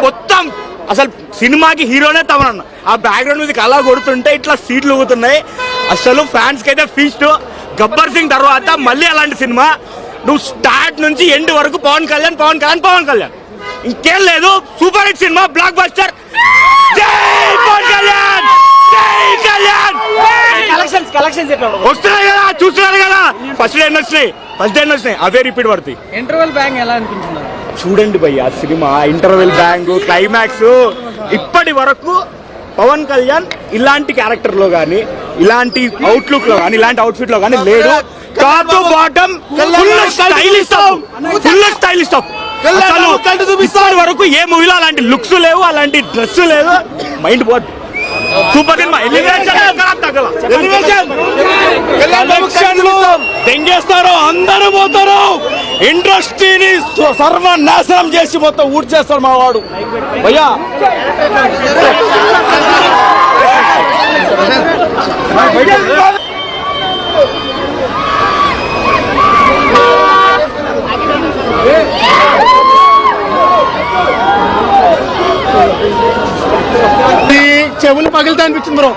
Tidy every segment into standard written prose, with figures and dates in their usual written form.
మొత్తం అసలు సినిమాకి హీరోనే తమనన్న. ఆ బ్యాక్గ్రౌండ్ మ్యూజిక్ అలా కొడుతుంటే ఇట్లా సీట్లు ఊగుతున్నాయి. అసలు ఫ్యాన్స్ కి అయితే ఫీస్ట్. గబ్బర్ సింగ్ తర్వాత మళ్ళీ అలాంటి సినిమా. నువ్వు స్టార్ట్ నుంచి ఎండ్ వరకు పవన్ కళ్యాణ్ పవన్ కళ్యాణ్ పవన్ కళ్యాణ్, ఇంకేం లేదు. Super hit cinema, block buster. జై పవన్ కళ్యాణ్, జై కళ్యాణ్. వస్తున్నాయి కదా, చూస్తున్నారు కదా. ఫస్ట్ డే వచ్చినాయి, అవే రిపీట్ పడుతుంది. ఇంటర్వెల్ బ్యాంగ్ ఎలా అనిపించింది? చూడండి భయ్య, ఆ సినిమా ఇంటర్వెల్ బ్యాంగ్, క్లైమాక్స్, ఇప్పటి వరకు పవన్ కళ్యాణ్ ఇలాంటి క్యారెక్టర్ లో గానీ, ఇలాంటి అవుట్లుక్ లో గానీ, ఇలాంటి అవుట్ఫిట్ లో గానీ లేడు. Top to bottom full stylist of. అసలు ఇప్పటి వరకు ఏ మూవీలో అలాంటి లుక్స్ లేవు, అలాంటి డ్రెస్ లేదు. మైండ్ బాట్ సూపర్ సినిమా. దెంగేస్తారు, అందరూ పోతారు. ఇండస్ట్రీని సర్వనాశనం చేసి మొత్తం ఊడ్ చేస్తాడు మా వాడు భయ్యా. చెవులు పగిలితే అనిపించింది బ్రో.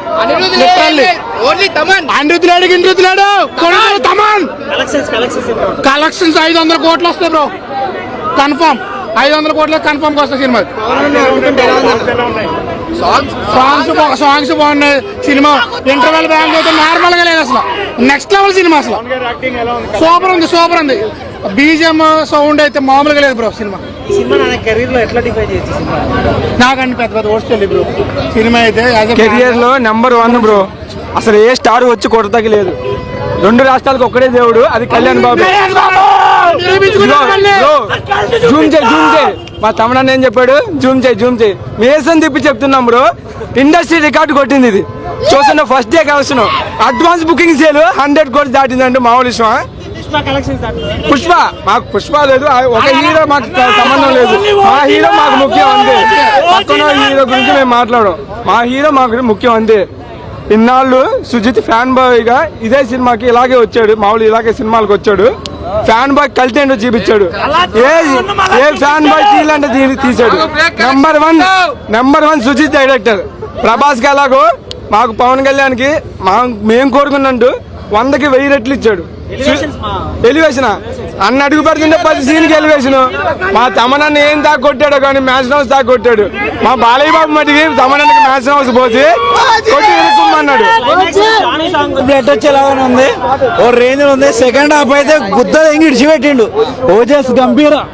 కలెక్షన్స్ 500 కోట్లు వస్తాయి బ్రో, కన్ఫర్మ్. 500 కోట్ల కన్ఫర్మ్ వస్తాయి సినిమా. సాంగ్స్ బాగున్నాయి. సినిమా ఇంటర్వెల్ బ్యాంక్ అయితే నార్మల్ గా లేదు, అసలు నెక్స్ట్ లెవెల్ సినిమా. అసలు సూపర్ ఉంది. బీజిఎం సౌండ్ అయితే మామూలుగా లేదు బ్రో. సినిమా నాకంటే పెద్ద ఓడ్చండి బ్రో. సినిమా అయితే కెరియర్ లో నెంబర్ 1 బ్రో. అసలు ఏ స్టార్ వచ్చి కొడతకి లేదు. 2 రాష్ట్రాలకు ఒక్కడే దేవుడు, అది కళ్యాణ్ బాబు. జూమ్ చేయి, మా తమ్ముడు ఏం చెప్పాడు, జూమ్ చేయి. మేసం తిప్పి చెప్తున్నాం బ్రో. ఇండస్ట్రీ రికార్డు కొట్టింది ఇది. చూసిన first day collection, advance booking sale 100 కోట్లు దాటిందంటే మామూలు విషయం. పుష్ప లేదు, ఒక హీరో మాకు సంబంధం లేదు. మా హీరో మాకు ముఖ్యం అంతే. పక్కన హీరో గురించి మేము మాట్లాడడం, మా హీరో మాకు ముఖ్యం అంతే. ఇన్నాళ్ళు సుజిత్ ఫ్యాన్ బాయ్ గా ఇదే సినిమాకి ఇలాగే వచ్చాడు, మామూలు ఇలాగే సినిమాలకు వచ్చాడు. ఫ్యాన్ బాయ్ కల్ట్ ఏంటో చూపించాడు. ఏ ఫ్యాన్ బాయ్ తీయాలంటే తీసాడు. Number one Sujeeth director. Prabhas కి ఎలాగో మాకు పవన్ కళ్యాణ్ కి మేము కోరుకున్నట్టు 100కి 1000 రెట్లు ఇచ్చాడు. ఎలివేషన్ అన్న అడుగు పెడుతుంటే 10 సీన్కి ఎలివేషన్. మా తమనన్న ఏం దాకా కొట్టాడో కానీ మ్యాచ్ హౌస్ దాకా కొట్టాడు. మా బాలయ్య బాబు మటుకి తమనన్నకి మ్యాచ్ హౌస్ పోసి కొట్టి వెనుక్కుమన్నాడు. బ్లడ్ వచ్చేలాగానే ఉంది, ఓ రేంజ్ ఉంది. సెకండ్ హాఫ్ అయితే గుద్ద ఇడిచిపెట్టిండు. ఓజస్ గంభీర.